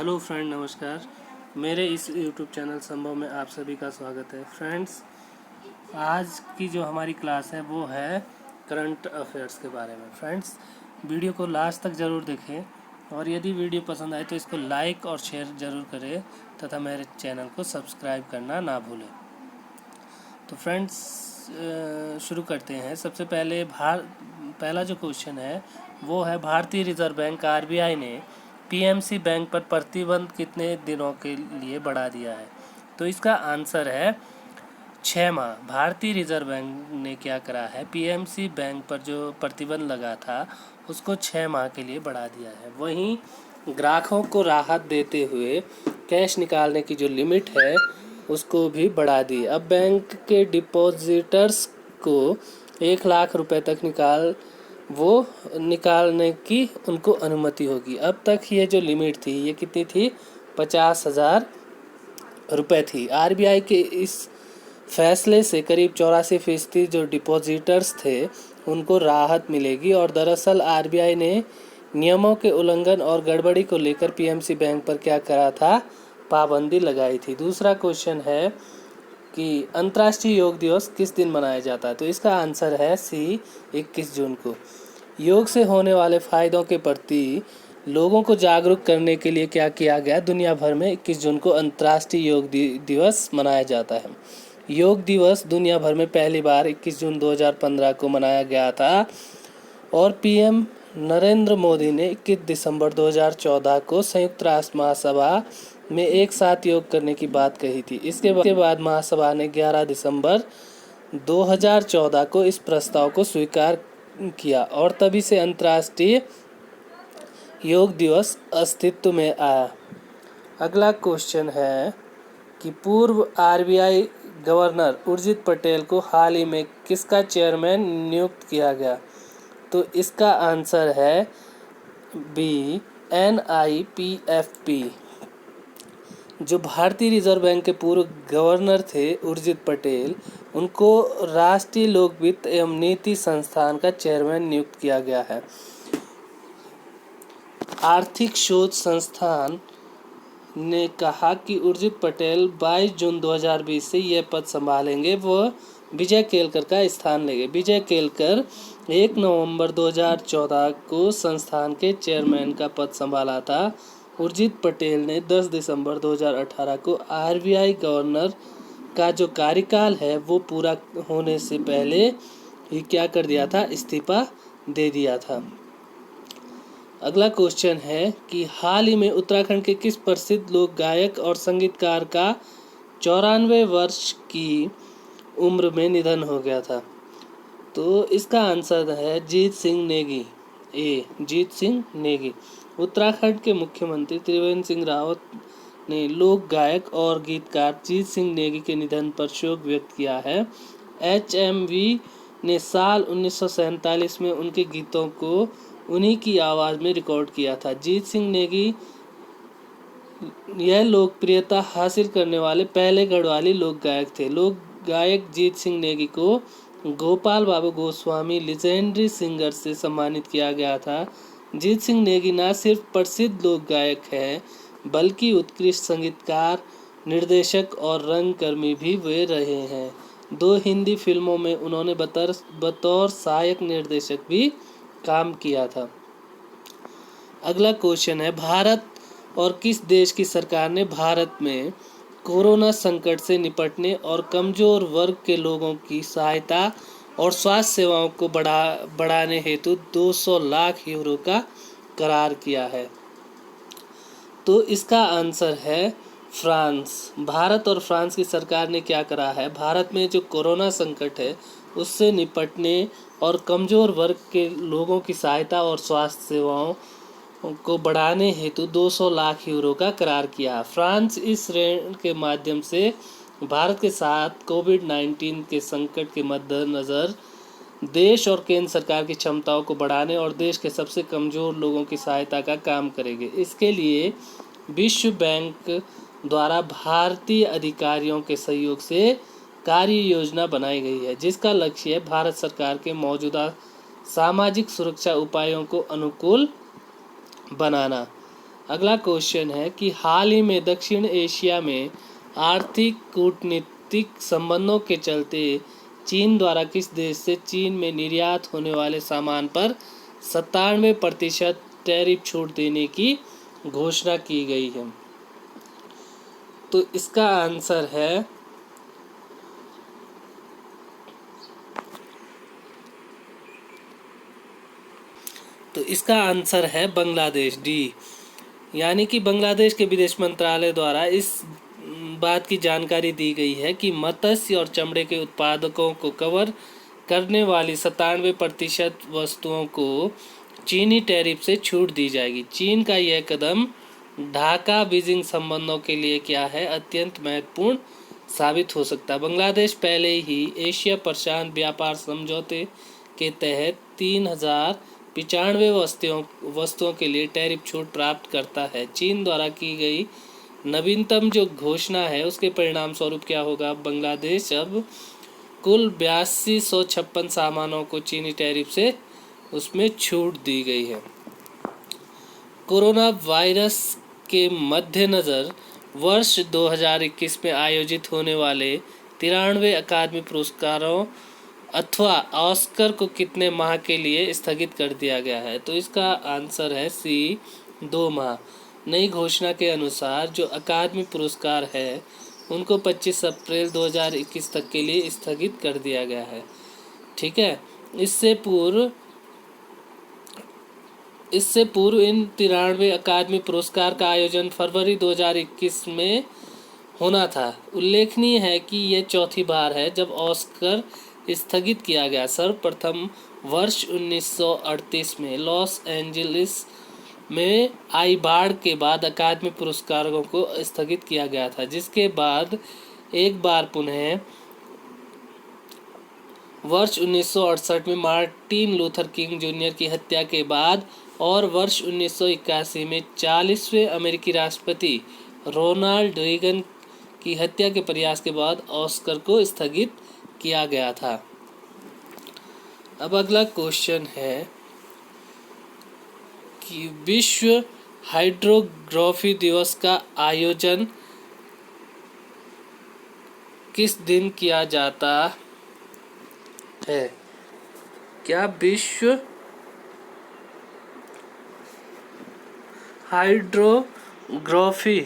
Hello friend, नमस्कार। मेरे इस यूट्यूब चैनल संभव में आप सभी का स्वागत है। फ्रेंड्स, आज की जो हमारी क्लास है वो है करंट अफेयर्स के बारे में। फ्रेंड्स, वीडियो को लास्ट तक ज़रूर देखें और यदि वीडियो पसंद आए तो इसको लाइक और शेयर ज़रूर करें तथा मेरे चैनल को सब्सक्राइब करना ना भूलें। तो फ्रेंड्स, शुरू करते हैं। सबसे पहले पहला जो क्वेश्चन है वो है, भारतीय रिजर्व बैंक आरबीआई ने पीएमसी बैंक पर प्रतिबंध कितने दिनों के लिए बढ़ा दिया है? तो इसका आंसर है 6 माह। भारतीय रिजर्व बैंक ने क्या करा है, पीएमसी बैंक पर जो प्रतिबंध लगा था उसको 6 माह के लिए बढ़ा दिया है। वहीं ग्राहकों को राहत देते हुए कैश निकालने की जो लिमिट है उसको भी बढ़ा दी। अब बैंक के डिपॉजिटर्स को 1 लाख रुपए तक निकालने की उनको अनुमति होगी। अब तक ये जो लिमिट थी ये कितनी थी? 50,000 रुपये थी। आरबीआई के इस फैसले से करीब 84% जो डिपॉजिटर्स थे उनको राहत मिलेगी। और दरअसल आरबीआई ने नियमों के उल्लंघन और गड़बड़ी को लेकर पीएमसी बैंक पर क्या करा था? पाबंदी लगाई थी। दूसरा क्वेश्चन है कि अंतर्राष्ट्रीय योग दिवस किस दिन मनाया जाता है? तो इसका आंसर है सी, 21 जून को। योग से होने वाले फायदों के प्रति लोगों को जागरूक करने के लिए क्या किया गया? दुनिया भर में 21 जून को अंतर्राष्ट्रीय योग दिवस मनाया जाता है। योग दिवस दुनिया भर में पहली बार 21 जून 2015 को मनाया गया था और पीएम नरेंद्र मोदी ने 21 दिसंबर 2014 को संयुक्त राष्ट्र महासभा में एक साथ योग करने की बात कही थी। इसके बाद महासभा ने 11 दिसंबर 2014 को इस प्रस्ताव को स्वीकार किया और तभी से अंतर्राष्ट्रीय योग दिवस अस्तित्व में आया। अगला क्वेश्चन है कि पूर्व आरबीआई गवर्नर उर्जित पटेल को हाल ही में किसका चेयरमैन नियुक्त किया गया? तो इसका आंसर है बी, NIPFP। जो भारतीय रिजर्व बैंक के पूर्व गवर्नर थे उर्जित पटेल, उनको राष्ट्रीय लोक वित्त एवं नीति संस्थान का चेयरमैन नियुक्त किया गया है। आर्थिक शोध संस्थान ने कहा कि उर्जित पटेल 22 जून 2020 से यह पद संभालेंगे। वह विजय केलकर का स्थान लेंगे। विजय केलकर 1 नवंबर 2014 को संस्थान के चेयरमैन का पद संभाला था। उर्जित पटेल ने 10 दिसंबर 2018 को आरबीआई गवर्नर का जो कार्यकाल है वो पूरा होने से पहले ही क्या कर दिया था? इस्तीफा दे दिया था। अगला क्वेश्चन है कि हाल ही में उत्तराखंड के किस प्रसिद्ध लोक गायक और संगीतकार का 94 वर्ष की उम्र में निधन हो गया था? तो इसका आंसर है जीत सिंह नेगी, ए, जीत सिंह नेगी। उत्तराखंड के मुख्यमंत्री त्रिवेंद्र सिंह रावत ने लोक गायक और गीतकार जीत सिंह नेगी के निधन पर शोक व्यक्त किया है। HMV ने साल 1947 में उनके गीतों को उन्हीं की आवाज़ में रिकॉर्ड किया था। जीत सिंह नेगी यह लोकप्रियता हासिल करने वाले पहले गढ़वाली लोक गायक थे। लोक गायक जीत सिंह नेगी को गोपाल बाबू गोस्वामी लीजेंडरी सिंगर से सम्मानित किया गया था। जीत सिंह नेगी न सिर्फ प्रसिद्ध लोक गायक हैं बल्कि उत्कृष्ट संगीतकार, निर्देशक और रंगकर्मी भी वे रहे हैं। 2 हिंदी फिल्मों में उन्होंने बतौर सहायक निर्देशक भी काम किया था। अगला क्वेश्चन है, भारत और किस देश की सरकार ने भारत में कोरोना संकट से निपटने और कमजोर वर्ग के लोगों की सहायता और स्वास्थ्य सेवाओं को बढ़ाने हेतु 200 लाख यूरो का करार किया है? तो इसका आंसर है फ्रांस। भारत और फ्रांस की सरकार ने क्या करा है? भारत में जो कोरोना संकट है उससे निपटने और कमज़ोर वर्ग के लोगों की सहायता और स्वास्थ्य सेवाओं को बढ़ाने हेतु 200 लाख यूरो का करार किया। फ्रांस इस ऋण के माध्यम से भारत के साथ कोविड-19 के संकट के मद्देनज़र देश और केंद्र सरकार की क्षमताओं को बढ़ाने और देश के सबसे कमज़ोर लोगों की सहायता का काम करेंगे। इसके लिए विश्व बैंक द्वारा भारतीय अधिकारियों के सहयोग से कार्य योजना बनाई गई है, जिसका लक्ष्य है भारत सरकार के मौजूदा सामाजिक सुरक्षा उपायों को अनुकूल बनाना। अगला क्वेश्चन है कि हाल ही में दक्षिण एशिया में आर्थिक कूटनीतिक संबंधों के चलते चीन द्वारा किस देश से चीन में निर्यात होने वाले सामान पर 97% टैरिफ छूट देने की घोषणा की गई है? तो इसका आंसर है बांग्लादेश, डी। यानी कि बांग्लादेश के विदेश मंत्रालय द्वारा इस बात की जानकारी दी गई है कि मत्स्य और चमड़े के उत्पादकों को कवर करने वाली 97% वस्तुओं को चीनी टैरिफ से छूट दी जाएगी। चीन का यह कदम ढाका बीजिंग संबंधों के लिए क्या है, अत्यंत महत्वपूर्ण साबित हो सकता है। बांग्लादेश पहले ही एशिया प्रशांत व्यापार समझौते के तहत 3095 वस्तुओं के लिए टैरिफ छूट प्राप्त करता है। चीन द्वारा की गई नवीनतम जो घोषणा है उसके परिणाम स्वरूप क्या होगा, बांग्लादेश अब कुल 8256 सामानों को चीनी टैरिफ से उसमें छूट दी गई है। कोरोना वायरस के मद्देनज़र वर्ष 2021 में आयोजित होने वाले 93 अकादमी पुरस्कारों अथवा ऑस्कर को कितने माह के लिए स्थगित कर दिया गया है? तो इसका आंसर है सी, 2 माह। नई घोषणा के अनुसार जो अकादमी पुरस्कार है उनको 25 अप्रैल 2021 तक के लिए स्थगित कर दिया गया है। ठीक है, इससे पूर्व इन 93 अकादमी पुरस्कार का आयोजन फरवरी 2021 में होना था। उल्लेखनीय है कि यह चौथी बार है जब ऑस्कर स्थगित किया गया। सर्वप्रथम वर्ष 1938 में लॉस एंजलिस में आई बाढ़ के बाद अकादमी पुरस्कारों को स्थगित किया गया था, जिसके बाद एक बार पुनः वर्ष 1968 में मार्टिन लूथर किंग जूनियर की हत्या के बाद और वर्ष 1981 में 40वें अमेरिकी राष्ट्रपति रोनाल्ड रीगन की हत्या के प्रयास के बाद ऑस्कर को स्थगित किया गया था। अब अगला क्वेश्चन है कि विश्व हाइड्रोग्राफी दिवस का आयोजन किस दिन किया जाता है? क्या विश्व हाइड्रोग्राफी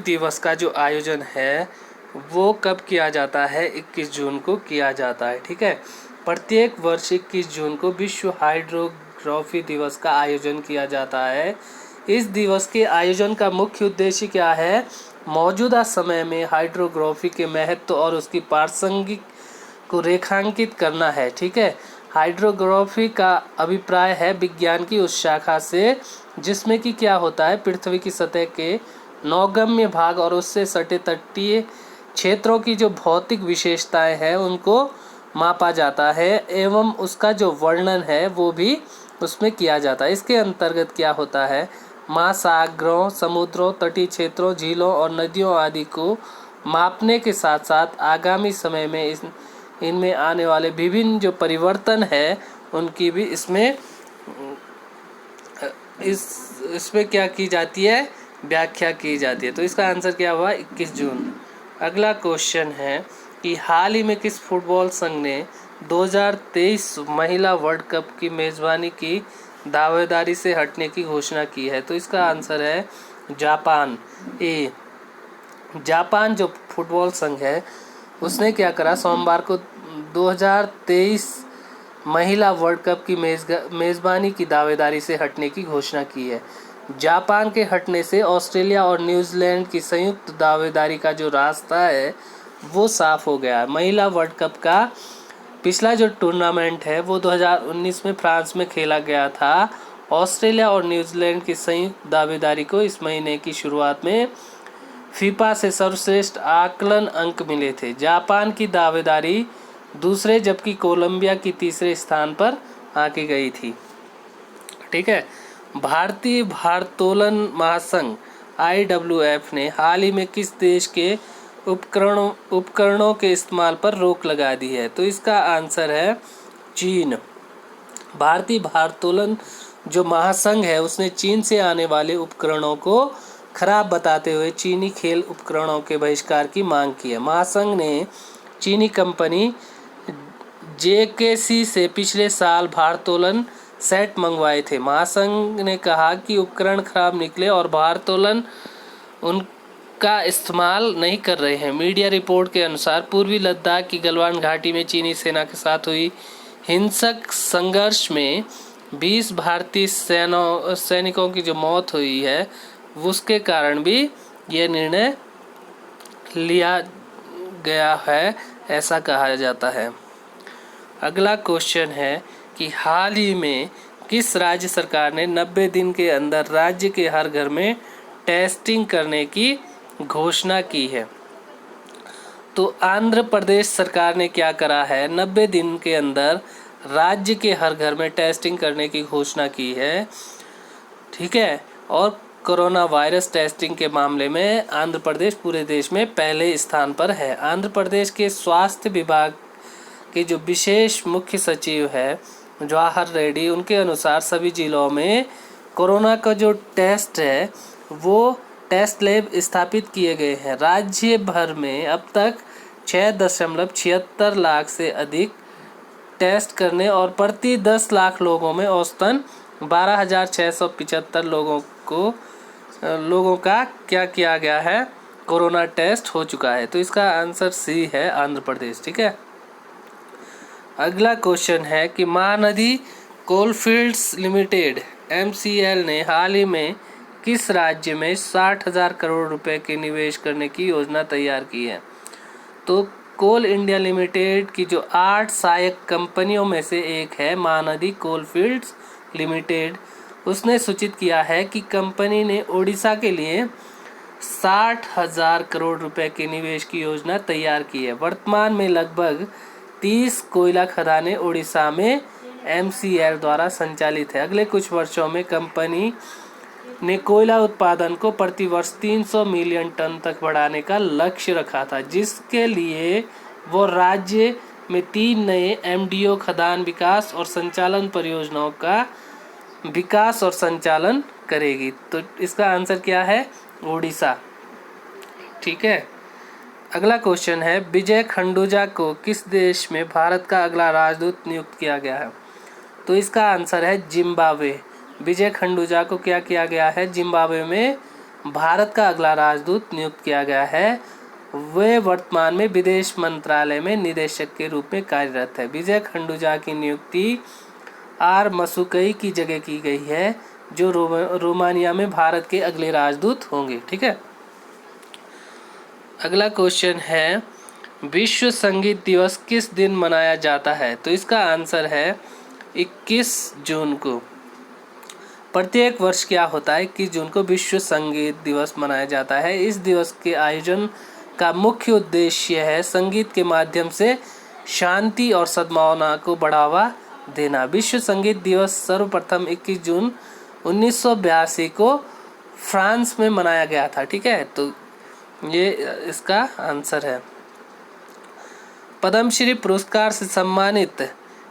दिवस का जो आयोजन है वो कब किया जाता है? 21 जून को किया जाता है। ठीक है, प्रत्येक वर्ष 21 जून को विश्व हाइड्रोग्राफी दिवस का आयोजन किया जाता है। इस दिवस के आयोजन का मुख्य उद्देश्य क्या है? मौजूदा समय में हाइड्रोग्राफी के महत्व और उसकी प्रासंगिक को रेखांकित करना है। ठीक है, हाइड्रोग्राफी का अभिप्राय है विज्ञान की उस शाखा से जिसमें कि क्या होता है, पृथ्वी की सतह के नौगम्य भाग और उससे सटे तटीय क्षेत्रों की जो भौतिक विशेषताएं हैं उनको मापा जाता है एवं उसका जो वर्णन है वो भी उसमें किया जाता है। इसके अंतर्गत क्या होता है, महासागरों, समुद्रों, तटीय क्षेत्रों, झीलों और नदियों आदि को मापने के साथ साथ आगामी समय में इनमें आने वाले विभिन्न जो परिवर्तन है उनकी भी इसमें क्या की जाती है, व्याख्या की जाती है। तो इसका आंसर क्या हुआ, 21 जून। अगला क्वेश्चन है कि हाल ही में किस फुटबॉल संघ ने 2023 महिला वर्ल्ड कप की मेज़बानी की दावेदारी से हटने की घोषणा की है? तो इसका आंसर है जापान, ए। जापान जो फुटबॉल संघ है उसने क्या करा, सोमवार को 2023 महिला वर्ल्ड कप की मेज़बानी की दावेदारी से हटने की घोषणा की है। जापान के हटने से ऑस्ट्रेलिया और न्यूजीलैंड की संयुक्त दावेदारी का जो रास्ता है वो साफ हो गया। महिला वर्ल्ड कप का पिछला जो टूर्नामेंट है वो 2019 में फ्रांस में खेला गया था। ऑस्ट्रेलिया और न्यूजीलैंड की संयुक्त दावेदारी को इस महीने की शुरुआत में फीफा से सर्वश्रेष्ठ आकलन अंक मिले थे। जापान की दावेदारी दूसरे जबकि कोलंबिया की तीसरे स्थान पर आंकी गई थी। ठीक है, भारतीय भारोत्तोलन महासंघ IWF ने हाल ही में किस देश के उपकरणों के इस्तेमाल पर रोक लगा दी है। तो इसका आंसर है चीन। भारतीय भारोत्तोलन जो महासंघ है उसने चीन से आने वाले उपकरणों को खराब बताते हुए चीनी खेल उपकरणों के बहिष्कार की मांग की है। महासंघ ने चीनी कंपनी जेकेसी से पिछले साल भारोत्तोलन सेट मंगवाए थे। महासंघ ने कहा कि उपकरण खराब निकले और भारोत्तोलन उनका इस्तेमाल नहीं कर रहे हैं। मीडिया रिपोर्ट के अनुसार पूर्वी लद्दाख की गलवान घाटी में चीनी सेना के साथ हुई हिंसक संघर्ष में 20 भारतीय सैनिकों की जो मौत हुई है उसके कारण भी यह निर्णय लिया गया है, ऐसा कहा जाता है। अगला क्वेश्चन है कि हाल ही में किस राज्य सरकार ने 90 दिन के अंदर राज्य के हर घर में टेस्टिंग करने की घोषणा की है। तो आंध्र प्रदेश सरकार ने क्या करा है, 90 दिन के अंदर राज्य के हर घर में टेस्टिंग करने की घोषणा की है। ठीक है, और कोरोना वायरस टेस्टिंग के मामले में आंध्र प्रदेश पूरे देश में पहले स्थान पर है। आंध्र प्रदेश के स्वास्थ्य विभाग के जो विशेष मुख्य सचिव है जवाहर रेड्डी, उनके अनुसार सभी जिलों में कोरोना का जो टेस्ट है वो टेस्ट लैब स्थापित किए गए हैं। राज्य भर में अब तक 6.76 लाख से अधिक टेस्ट करने और प्रति 10 लाख लोगों में औसतन 12,675 लोगों का क्या किया गया है, कोरोना टेस्ट हो चुका है। तो इसका आंसर सी है, आंध्र प्रदेश। ठीक है, अगला क्वेश्चन है कि महानदी कोलफील्ड्स लिमिटेड MCL ने हाल ही में किस राज्य में 60,000 करोड़ रुपए के निवेश करने की योजना तैयार की है। तो कोल इंडिया लिमिटेड की जो 8 सहायक कंपनियों में से एक है महानदी कोलफील्ड्स लिमिटेड, उसने सूचित किया है कि कंपनी ने ओडिशा के लिए 60,000 करोड़ रुपए के निवेश की योजना तैयार की है। वर्तमान में लगभग 30 कोयला खदानें ओडिशा में MCL द्वारा संचालित है। अगले कुछ वर्षों में कंपनी ने कोयला उत्पादन को प्रति वर्ष 300 मिलियन टन तक बढ़ाने का लक्ष्य रखा था, जिसके लिए वो राज्य में 3 नए MDO खदान विकास और संचालन परियोजनाओं का विकास और संचालन करेगी। तो इसका आंसर क्या है, ओडिशा। ठीक है, अगला क्वेश्चन है विजय खंडूजा को किस देश में भारत का अगला राजदूत नियुक्त किया गया है। तो इसका आंसर है जिम्बाब्वे। विजय खंडूजा को क्या किया गया है, जिम्बाब्वे में भारत का अगला राजदूत नियुक्त किया गया है। वे वर्तमान में विदेश मंत्रालय में निदेशक के रूप में कार्यरत है। विजय खंडूजा की नियुक्ति आर मसुकई की जगह की गई है, जो रोमानिया में भारत के अगले राजदूत होंगे। ठीक है, अगला क्वेश्चन है विश्व संगीत दिवस किस दिन मनाया जाता है। तो इसका आंसर है 21 जून को। प्रत्येक वर्ष क्या होता है, 21 जून को विश्व संगीत दिवस मनाया जाता है। इस दिवस के आयोजन का मुख्य उद्देश्य है संगीत के माध्यम से शांति और सद्भावना को बढ़ावा देना। विश्व संगीत दिवस सर्वप्रथम 21 जून 1982 को फ्रांस में मनाया गया था। ठीक है, तो ये इसका आंसर है। पद्मश्री पुरस्कार से सम्मानित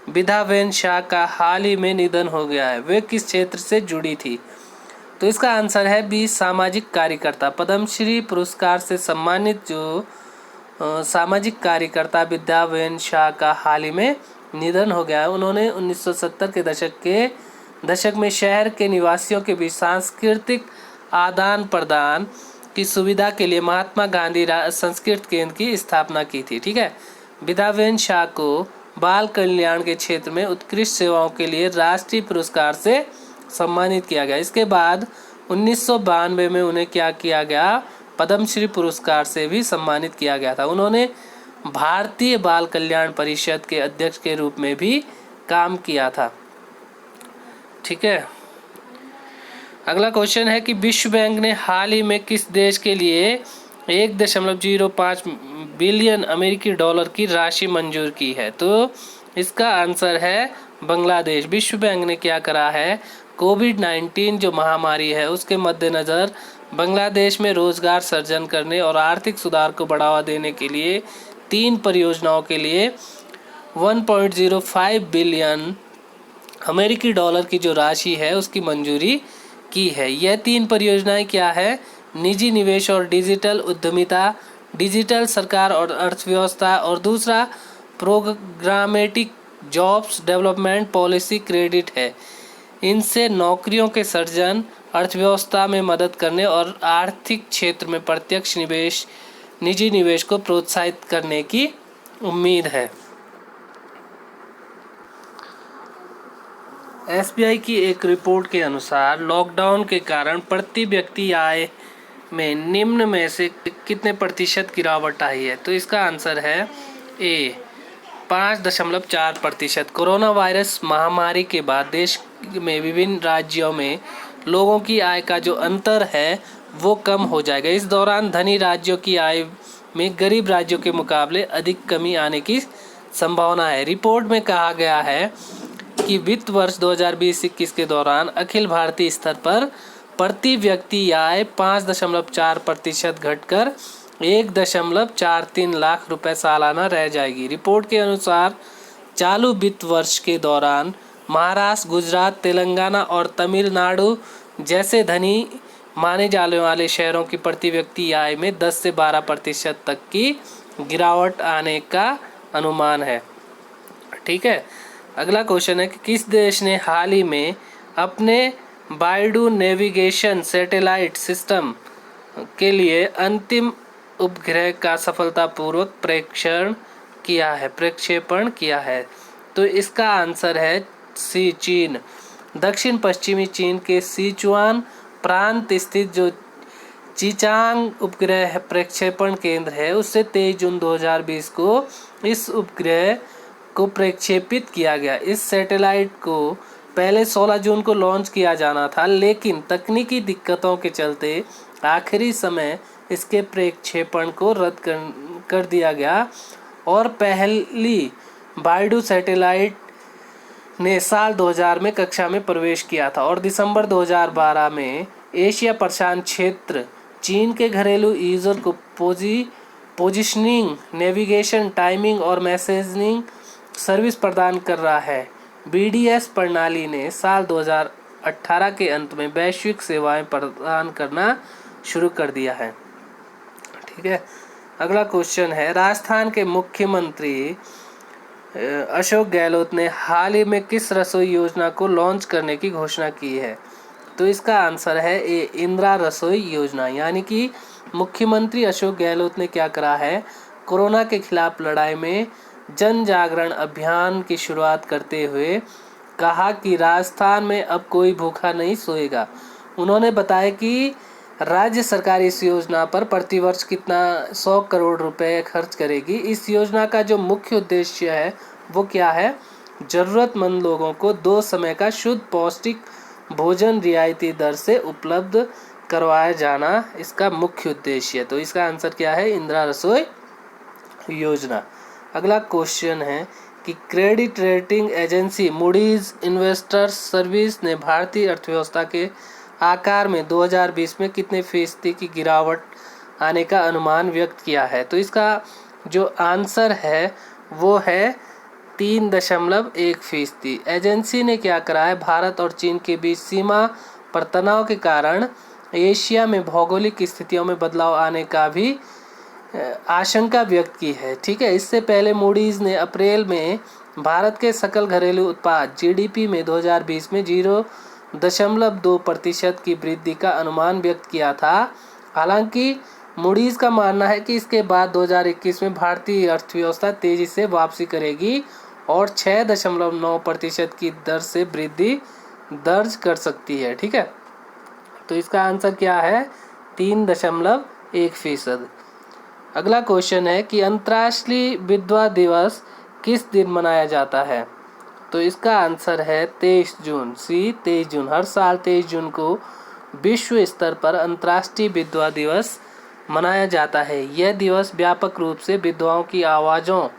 विद्यावेन शाह का हाल ही में निधन हो गया है। वे किस क्षेत्र से जुड़ी थी। तो इसका आंसर है बी, सामाजिक कार्यकर्ता। पद्मश्री पुरस्कार से सम्मानित जो सामाजिक कार्यकर्ता विद्यावेन शाह का हाल ही में निधन हो गया है। उन्होंने 1970 के दशक में शहर के निवासियों के बीच सांस्कृतिक आदान प्रदान की सुविधा के लिए महात्मा गांधी संस्कृत केंद्र की स्थापना की थी। ठीक है, विद्यावेन शाह को बाल कल्याण के क्षेत्र में उत्कृष्ट सेवाओं के लिए राष्ट्रीय पुरस्कार से सम्मानित किया गया। इसके बाद 1992 में उन्हें क्या किया गया, पद्मश्री पुरस्कार से भी सम्मानित किया गया था। उन्होंने भारतीय बाल कल्याण परिषद के अध्यक्ष के रूप में भी काम किया था। ठीक है, अगला क्वेश्चन है कि विश्व बैंक ने हाल ही में किस देश के लिए 1.05 बिलियन अमेरिकी डॉलर की राशि मंजूर की है। तो इसका आंसर है बांग्लादेश। विश्व बैंक ने क्या करा है, कोविड-19 जो महामारी है उसके मद्देनज़र बांग्लादेश में रोजगार सृजन करने और आर्थिक सुधार को बढ़ावा देने के लिए 3 परियोजनाओं के लिए 1.05 बिलियन अमेरिकी डॉलर की जो राशि है उसकी मंजूरी की है। यह 3 परियोजनाएं क्या है? निजी निवेश और डिजिटल उद्यमिता, डिजिटल सरकार और अर्थव्यवस्था, और दूसरा programmatic jobs development policy credit है। इनसे नौकरियों के सृजन, अर्थव्यवस्था में मदद करने और आर्थिक क्षेत्र में प्रत्यक्ष निवेश, निजी निवेश को प्रोत्साहित करने की उम्मीद है। एसबीआई की एक रिपोर्ट के अनुसार लॉकडाउन के कारण प्रति व्यक्ति आय में निम्न में से कितने प्रतिशत गिरावट आई है? तो इसका आंसर है ए 5.4%। कोरोना वायरस महामारी के बाद देश में विभिन्न राज्यों में लोगों की आय का जो अंतर है वो कम हो जाएगा। इस दौरान धनी राज्यों की आय में गरीब राज्यों के मुकाबले अधिक कमी आने की संभावना है। रिपोर्ट में कहा गया है कि वित्त वर्ष 2020-21 के दौरान अखिल भारतीय स्तर पर प्रति व्यक्ति आय 5.4% घटकर 1.43 लाख रुपए सालाना रह जाएगी। रिपोर्ट के अनुसार चालू वित्त वर्ष के दौरान महाराष्ट्र, गुजरात, तेलंगाना और तमिलनाडु जैसे धनी माने जाने वाले शहरों की प्रति व्यक्ति आय में 10 से 12% तक की गिरावट आने का अनुमान है। ठीक है, अगला क्वेश्चन है कि किस देश ने हाल ही में अपने बायडू नेविगेशन सैटेलाइट सिस्टम के लिए अंतिम उपग्रह का सफलतापूर्वक प्रक्षेपण किया है? तो इसका आंसर है सी, चीन। दक्षिण पश्चिमी चीन के सिचुआन प्रांत स्थित जो चीचांग उपग्रह प्रक्षेपण केंद्र है उससे 23 जून 2020 को इस उपग्रह को प्रक्षेपित किया गया। इस सैटेलाइट को पहले 16 जून को लॉन्च किया जाना था, लेकिन तकनीकी दिक्कतों के चलते आखिरी समय इसके प्रक्षेपण को रद्द कर दिया गया और पहली बायडू सैटेलाइट ने साल 2000 में कक्षा में प्रवेश किया था और दिसंबर 2012 में एशिया प्रशांत क्षेत्र चीन के घरेलू यूजर को पोजिशनिंग, नेविगेशन, टाइमिंग और मैसेजिंग सर्विस प्रदान कर रहा है। BDS प्रणाली ने साल 2018 के अंत में वैश्विक सेवाएं प्रदान करना शुरू कर दिया है। ठीक है, अगला क्वेश्चन है राजस्थान के मुख्यमंत्री अशोक गहलोत ने हाल ही में किस रसोई योजना को लॉन्च करने की घोषणा की है? तो इसका आंसर है ए, इंदिरा रसोई योजना। यानी कि मुख्यमंत्री अशोक गहलोत ने क्या करा है, कोरोना के खिलाफ लड़ाई में जन जागरण अभियान की शुरुआत करते हुए कहा कि राजस्थान में अब कोई भूखा नहीं सोएगा। उन्होंने बताया कि राज्य सरकार इस योजना पर प्रतिवर्ष कितना 100 करोड़ रुपए खर्च करेगी। इस योजना का जो मुख्य उद्देश्य है वो क्या है? जरूरतमंद लोगों को 2 समय का शुद्ध पौष्टिक भोजन रियायती दर से उपलब्ध करवाया जाना इसका मुख्य उद्देश्य है। तो इसका आंसर क्या है? इंदिरा रसोई योजना। अगला क्वेश्चन है कि credit rating agency Moody's investors service ने भारतीय अर्थव्यवस्था के आकार में 2020 में कितने फीसदी की गिरावट आने का अनुमान व्यक्त किया है? तो इसका जो आंसर है वो है 3.1%। एजेंसी ने क्या करा है, भारत और चीन के बीच सीमा पर तनाव के कारण एशिया में भौगोलिक स्थितियों में बदलाव आने का भी आशंका व्यक्त की है। ठीक है, इससे पहले मूडीज ने अप्रैल में भारत के सकल घरेलू उत्पाद GDP में 2020 में 0.2% की वृद्धि का अनुमान व्यक्त किया था। हालांकि मूडीज का मानना है कि इसके बाद 2021 में भारतीय अर्थव्यवस्था तेजी से वापसी करेगी और 6.9% की दर से वृद्धि दर्ज कर सकती है। ठीक है, तो इसका आंसर क्या है? 3.1%। अगला क्वेश्चन है कि अंतर्राष्ट्रीय विधवा दिवस किस दिन मनाया जाता है? तो इसका आंसर है 23 जून। सी, 23 जून। हर साल 23 जून को विश्व स्तर पर अंतर्राष्ट्रीय विधवा दिवस मनाया जाता है। यह दिवस व्यापक रूप से विधवाओं की आवाज़ों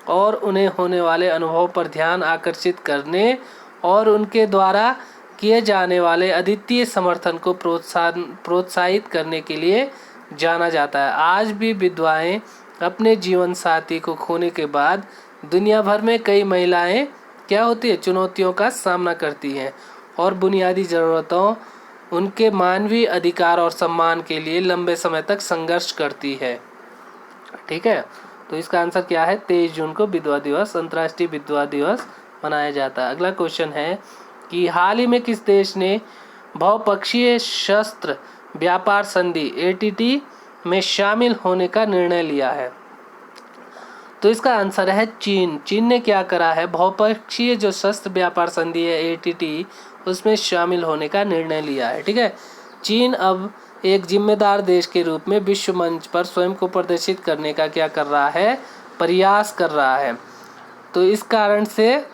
और उन्हें होने वाले अनुभव पर ध्यान आकर्षित करने और उनके द्वारा किए जाने वाले अद्वितीय समर्थन को प्रोत्साहित करने के लिए जाना जाता है। आज भी विधवाएं अपने जीवन साथी को खोने के बाद दुनिया भर में कई महिलाएं क्या होती है, चुनौतियों का सामना करती हैं और बुनियादी ज़रूरतों, उनके मानवीय अधिकार और सम्मान के लिए लंबे समय तक संघर्ष करती है। ठीक है, तो इसका आंसर क्या है? 23 जून को विधवा दिवस, अंतर्राष्ट्रीय विधवा दिवस मनाया जाता है। अगला क्वेश्चन है कि हाल ही में किस देश ने बहुपक्षीय शस्त्र व्यापार संधि ATT में शामिल होने का निर्णय लिया है? तो इसका आंसर है चीन। चीन ने क्या करा है? बहुपक्षीय जो शस्त्र व्यापार संधि है ATT, उसमें शामिल होने का निर्णय लिया है। ठीक है, चीन अब एक जिम्मेदार देश के रूप में विश्व मंच पर स्वयं को प्रदर्शित करने का क्या कर रहा है? प्रयास कर रहा है। तो इस कारण से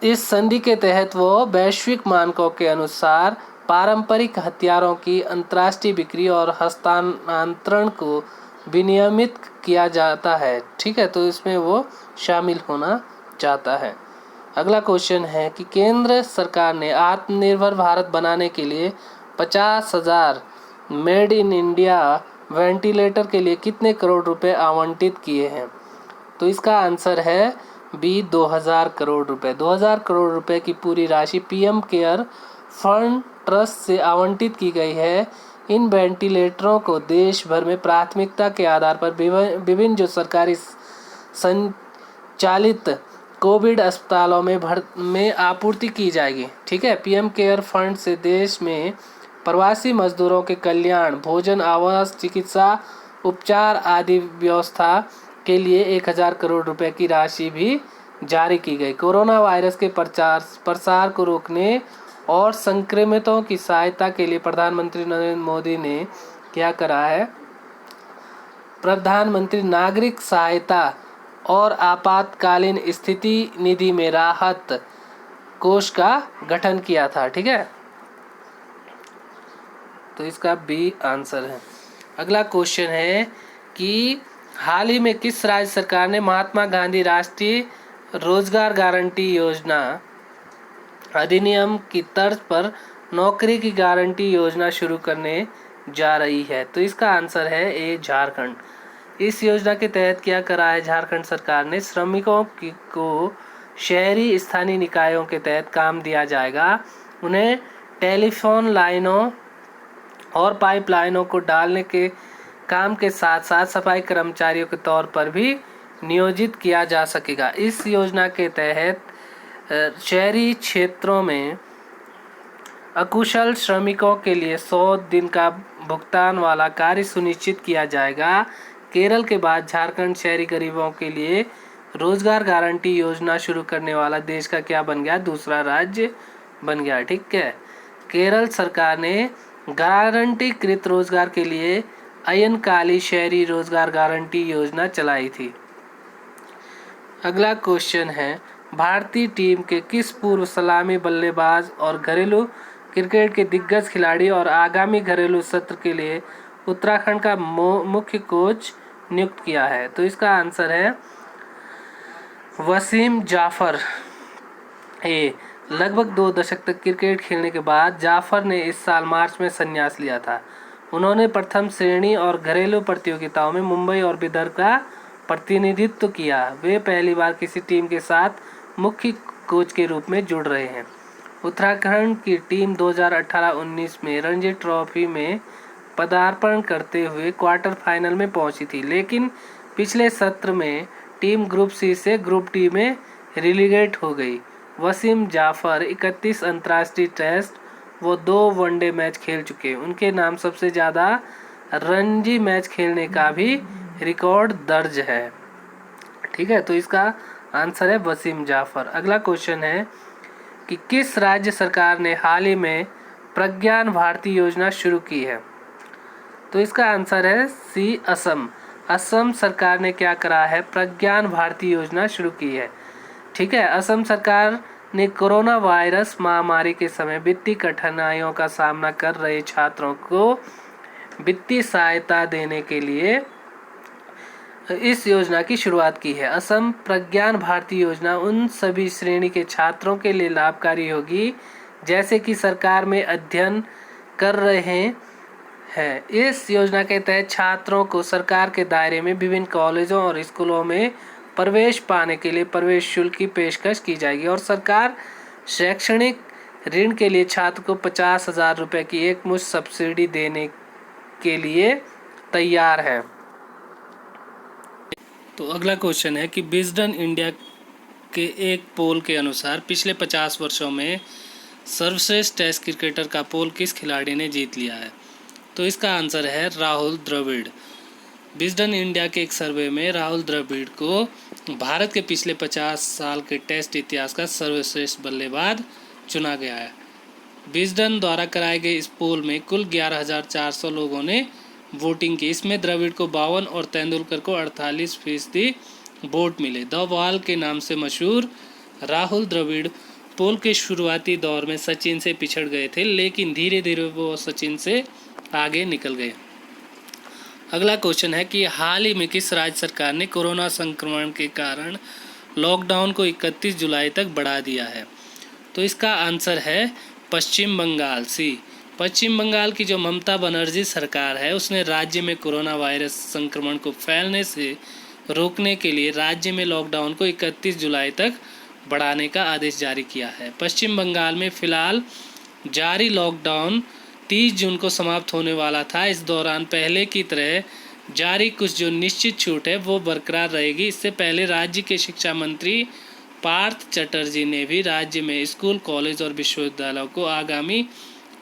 इस संधि के तहत वो वैश्विक मानकों के अनुसार पारंपरिक हथियारों की अंतर्राष्ट्रीय बिक्री और हस्तांतरण को विनियमित किया जाता है। ठीक है, तो इसमें वो शामिल होना चाहता है। अगला क्वेश्चन है कि केंद्र सरकार ने आत्मनिर्भर भारत बनाने के लिए 50,000 मेड इन इंडिया वेंटिलेटर के लिए कितने करोड़ रुपए आवंटित किए हैं? तो इसका आंसर है बी, 2000 करोड़ रुपए। 2000 करोड़ रुपए की पूरी राशि PM केयर फंड ट्रस्ट से आवंटित की गई है। इन वेंटिलेटरों को देश भर में प्राथमिकता के आधार पर विभिन्न जो सरकारी संचालित कोविड अस्पतालों में आपूर्ति की जाएगी। ठीक है, PM केयर फंड से देश में प्रवासी मजदूरों के कल्याण, भोजन, आवास, चिकित्सा, उपचार आदि व्यवस्था के लिए 1000 करोड़ रुपए की राशि भी जारी की गई। कोरोना वायरस के प्रसार को रोकने और संक्रमितों की सहायता के लिए प्रधानमंत्री नरेंद्र मोदी ने क्या करा है? प्रधानमंत्री नागरिक सहायता और आपातकालीन स्थिति निधि में राहत कोष का गठन किया था। ठीक है, तो इसका बी आंसर है। अगला क्वेश्चन है कि हाल ही में किस राज्य सरकार ने महात्मा गांधी राष्ट्रीय रोजगार गारंटी योजना अधिनियम की तर्ज पर नौकरी की गारंटी योजना शुरू करने जा रही है? तो इसका आंसर है ए, झारखंड। इस योजना के तहत क्या करा है झारखंड सरकार ने? श्रमिकों को शहरी स्थानीय निकायों के तहत काम दिया जाएगा। उन्हें टेलीफोन लाइनों और पाइपलाइनों को डालने के काम के साथ साथ सफाई कर्मचारियों के तौर पर भी नियोजित किया जा सकेगा। इस योजना के तहत शहरी क्षेत्रों में अकुशल श्रमिकों के लिए 100 दिन का भुगतान वाला कार्य सुनिश्चित किया जाएगा। केरल के बाद झारखंड शहरी गरीबों के लिए रोजगार गारंटी योजना शुरू करने वाला देश का क्या बन गया? दूसरा राज्य बन गया। ठीक है, केरल सरकार ने गारंटीकृत रोजगार के लिए अयनकाली शहरी रोजगार गारंटी योजना चलाई थी। अगला क्वेश्चन है भारतीय टीम के किस पूर्व सलामी बल्लेबाज और घरेलू क्रिकेट के दिग्गज खिलाड़ी और आगामी घरेलू सत्र के लिए उत्तराखंड का मुख्य कोच नियुक्त किया है? तो इसका आंसर है वसीम जाफर। लगभग 2 दशक तक क्रिकेट खेलने के बाद जाफर ने इस साल मार्च में संन्यास लिया था। उन्होंने प्रथम श्रेणी और घरेलू प्रतियोगिताओं में मुंबई और विदर्भ का प्रतिनिधित्व किया। वे पहली बार किसी टीम के साथ मुख्य कोच के रूप में जुड़ रहे हैं। उत्तराखंड की टीम 2018-19 में रणजी ट्रॉफी में पदार्पण करते हुए क्वार्टर फाइनल में पहुंची थी, लेकिन पिछले सत्र में टीम ग्रुप सी से ग्रुप डी में रिलीगेट हो गई। वसीम जाफर 31 अंतर्राष्ट्रीय टेस्ट वो 2 वनडे मैच खेल चुके। उनके नाम सबसे ज़्यादा रणजी मैच खेलने का भी रिकॉर्ड दर्ज है। ठीक है, तो इसका आंसर है वसीम जाफर। अगला क्वेश्चन है कि किस राज्य सरकार ने हाल ही में प्रज्ञान भारती योजना शुरू की है? तो इसका आंसर है सी, असम। असम सरकार ने क्या करा है? प्रज्ञान भारती योजना शुरू की है। ठीक है, असम सरकार ने कोरोना वायरस महामारी के समय वित्तीय कठिनाइयों का सामना कर रहे छात्रों को वित्तीय सहायता देने के लिए इस योजना की शुरुआत की है। असम प्रज्ञान भारती योजना उन सभी श्रेणी के छात्रों के लिए लाभकारी होगी जैसे कि सरकार में अध्ययन कर रहे हैं। इस योजना के तहत छात्रों को सरकार के दायरे में विभिन्न कॉलेजों और स्कूलों में प्रवेश पाने के लिए प्रवेश शुल्क की पेशकश की जाएगी और सरकार शैक्षणिक ऋण के लिए छात्र को 50,000 रुपये की एकमुश्त सब्सिडी देने के लिए तैयार है। तो अगला क्वेश्चन है कि विजडन इंडिया के एक पोल के अनुसार पिछले 50 वर्षों में सर्वश्रेष्ठ टेस्ट क्रिकेटर का पोल किस खिलाड़ी ने जीत लिया है? तो इसका आंसर है राहुल द्रविड़। विजडन इंडिया के एक सर्वे में राहुल द्रविड़ को भारत के पिछले 50 साल के टेस्ट इतिहास का सर्वश्रेष्ठ बल्लेबाज चुना गया है। विजडन द्वारा कराए गए इस पोल में कुल 11,400 लोगों ने वोटिंग की। इसमें द्रविड़ को 52 और तेंदुलकर को 48% वोट मिले। द वॉल के नाम से मशहूर राहुल द्रविड़ पोल के शुरुआती दौर में सचिन से पिछड़ गए थे, लेकिन धीरे धीरे वो सचिन से आगे निकल गए। अगला क्वेश्चन है कि हाल ही में किस राज्य सरकार ने कोरोना संक्रमण के कारण लॉकडाउन को 31 जुलाई तक बढ़ा दिया है? तो इसका आंसर है पश्चिम बंगाल। सी, पश्चिम बंगाल की जो ममता बनर्जी सरकार है उसने राज्य में कोरोना वायरस संक्रमण को फैलने से रोकने के लिए राज्य में लॉकडाउन को 31 जुलाई तक बढ़ाने का आदेश जारी किया है। पश्चिम बंगाल में फिलहाल जारी लॉकडाउन 30 जून को समाप्त होने वाला था। इस दौरान पहले की तरह जारी कुछ जो निश्चित छूट है वो बरकरार रहेगी। इससे पहले राज्य के शिक्षा मंत्री पार्थ चटर्जी ने भी राज्य में स्कूल, कॉलेज और विश्वविद्यालयों को आगामी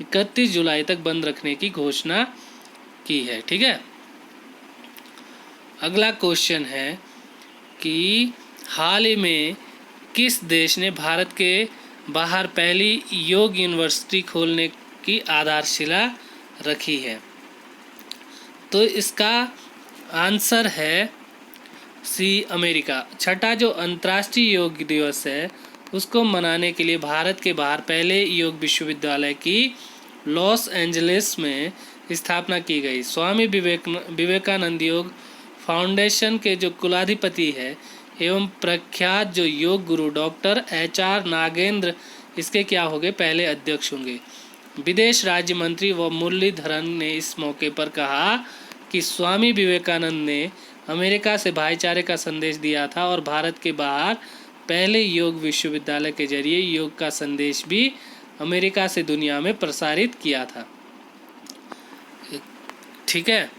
31 जुलाई तक बंद रखने की घोषणा की है। ठीक है, अगला क्वेश्चन है कि हाल ही में किस देश ने भारत के बाहर पहली योग यूनिवर्सिटी खोलने की आधारशिला रखी है? तो इसका आंसर है सी, अमेरिका। छठा जो अंतर्राष्ट्रीय योग दिवस है उसको मनाने के लिए भारत के बाहर पहले योग विश्वविद्यालय की लॉस एंजलिस में स्थापना की गई। स्वामी विवेकानंद योग फाउंडेशन के जो कुलाधिपति है एवं प्रख्यात जो योग गुरु डॉक्टर HR नागेंद्र इसके क्या होंगे? पहले अध्यक्ष होंगे। विदेश राज्य मंत्री व मुरलीधरन ने इस मौके पर कहा कि स्वामी विवेकानंद ने अमेरिका से भाईचारे का संदेश दिया था और भारत के बाहर पहले योग विश्वविद्यालय के जरिए योग का संदेश भी अमेरिका से दुनिया में प्रसारित किया था। ठीक है,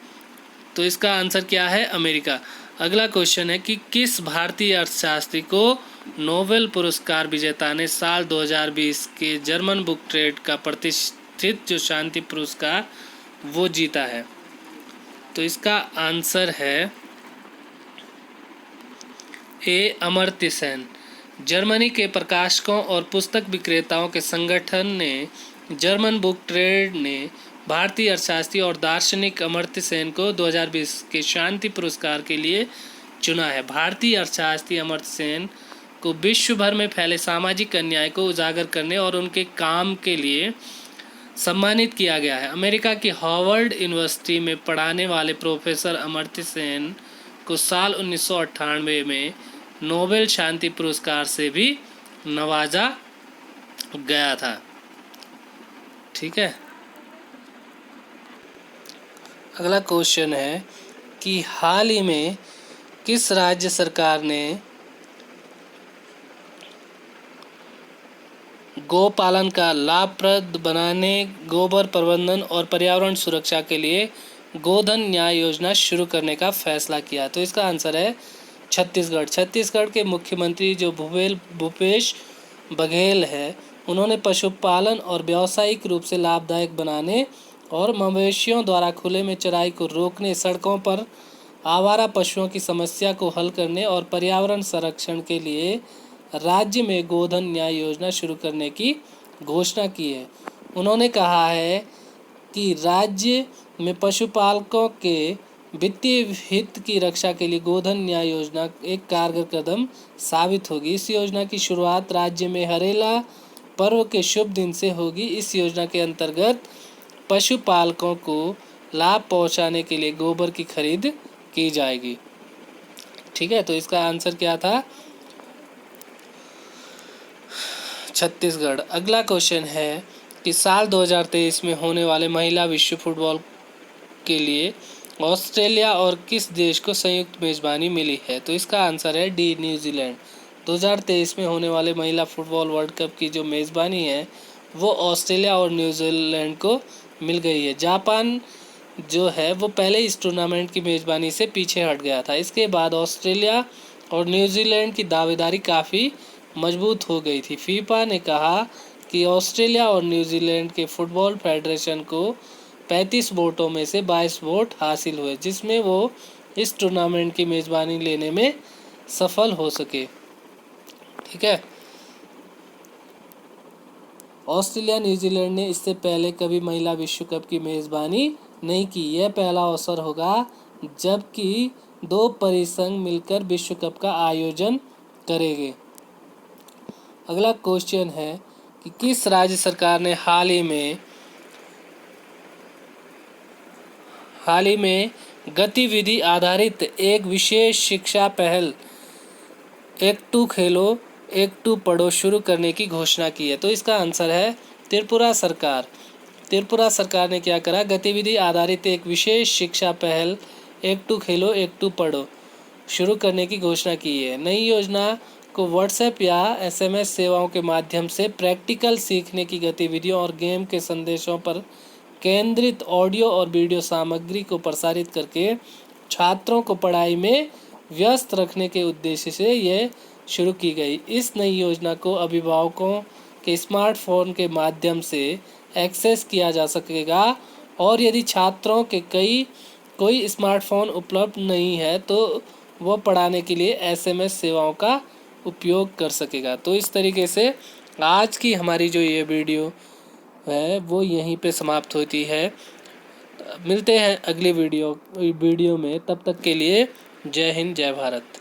तो इसका आंसर क्या है? अमेरिका। अगला क्वेश्चन है कि किस भारतीय अर्थशास्त्री को नोबेल पुरस्कार विजेता ने साल 2020 के जर्मन बुक ट्रेड का प्रतिष्ठित जो शांति पुरस्कार वो जीता है? तो इसका आंसर है ए, अमर्त्य सेन। जर्मनी के प्रकाशकों और पुस्तक विक्रेताओं के संगठन ने जर्मन बुक ट्रेड ने भारतीय अर्थशास्त्री और दार्शनिक अमर्त्य सेन को 2020 के शांति पुरस्कार के लिए चुना है। भारतीय अर्थशास्त्री अमर्त्य सेन को विश्व भर में फैले सामाजिक अन्याय को उजागर करने और उनके काम के लिए सम्मानित किया गया है। अमेरिका की हार्वर्ड यूनिवर्सिटी में पढ़ाने वाले प्रोफेसर अमर्त्य सेन को साल 1998 में नोबेल शांति पुरस्कार से भी नवाजा गया था। ठीक है, अगला क्वेश्चन है कि हाल ही में किस राज्य सरकार ने गोपालन का लाभप्रद बनाने, गोबर प्रबंधन और पर्यावरण सुरक्षा के लिए गोधन न्याय योजना शुरू करने का फैसला किया? तो इसका आंसर है छत्तीसगढ़। छत्तीसगढ़ के मुख्यमंत्री जो भूपेश बघेल है उन्होंने पशुपालन और व्यावसायिक रूप से लाभदायक बनाने और मवेशियों द्वारा खुले में चराई को रोकने, सड़कों पर आवारा पशुओं की समस्या को हल करने और पर्यावरण संरक्षण के लिए राज्य में गोधन न्याय योजना शुरू करने की घोषणा की है। उन्होंने कहा है कि राज्य में पशुपालकों के वित्तीय हित की रक्षा के लिए गोधन न्याय योजना एक कारगर कदम साबित होगी। इस योजना की शुरुआत राज्य में हरेला पर्व के शुभ दिन से होगी। इस योजना के अंतर्गत पशुपालकों को लाभ पहुंचाने के लिए गोबर की खरीद की जाएगी। ठीक है, तो इसका आंसर क्या था? छत्तीसगढ़। अगला क्वेश्चन है कि साल 2023 में होने वाले महिला विश्व फुटबॉल के लिए ऑस्ट्रेलिया और किस देश को संयुक्त मेज़बानी मिली है? तो इसका आंसर है डी, न्यूजीलैंड। 2023 में होने वाले महिला फुटबॉल वर्ल्ड कप की जो मेज़बानी है वो ऑस्ट्रेलिया और न्यूजीलैंड को मिल गई है। जापान जो है वो पहले इस टूर्नामेंट की मेज़बानी से पीछे हट गया था। इसके बाद ऑस्ट्रेलिया और न्यूजीलैंड की दावेदारी काफ़ी मजबूत हो गई थी। फीफा ने कहा कि ऑस्ट्रेलिया और न्यूजीलैंड के फुटबॉल फेडरेशन को 35 वोटों में से 22 वोट हासिल हुए, जिसमें वो इस टूर्नामेंट की मेज़बानी लेने में सफल हो सके। ठीक है। ऑस्ट्रेलिया न्यूजीलैंड ने इससे पहले कभी महिला विश्व कप की मेज़बानी नहीं की। यह पहला अवसर होगा जबकि दो परिसंघ मिलकर विश्व कप का आयोजन करेंगे। अगला क्वेश्चन है कि किस राज्य सरकार ने हाल ही में गतिविधि आधारित एक विशेष शिक्षा पहल एक टू खेलो एक टू पढ़ो शुरू करने की घोषणा की है? तो इसका आंसर है त्रिपुरा सरकार। त्रिपुरा सरकार ने क्या करा? गतिविधि आधारित एक विशेष शिक्षा पहल एक टू खेलो एक टू पढ़ो शुरू करने की घोषणा की है। नई योजना को व्हाट्सएप या एसएमएस सेवाओं के माध्यम से प्रैक्टिकल सीखने की गतिविधियों और गेम के संदेशों पर केंद्रित ऑडियो और वीडियो सामग्री को प्रसारित करके छात्रों को पढ़ाई में व्यस्त रखने के उद्देश्य से यह शुरू की गई। इस नई योजना को अभिभावकों के स्मार्टफोन के माध्यम से एक्सेस किया जा सकेगा और यदि छात्रों के कोई स्मार्टफोन उपलब्ध नहीं है तो वह पढ़ाने के लिए एसएमएस सेवाओं का उपयोग कर सकेगा। तो इस तरीके से आज की हमारी जो ये वीडियो है वो यहीं पे समाप्त होती है। मिलते हैं अगली वीडियो में, तब तक के लिए जय हिंद जय भारत।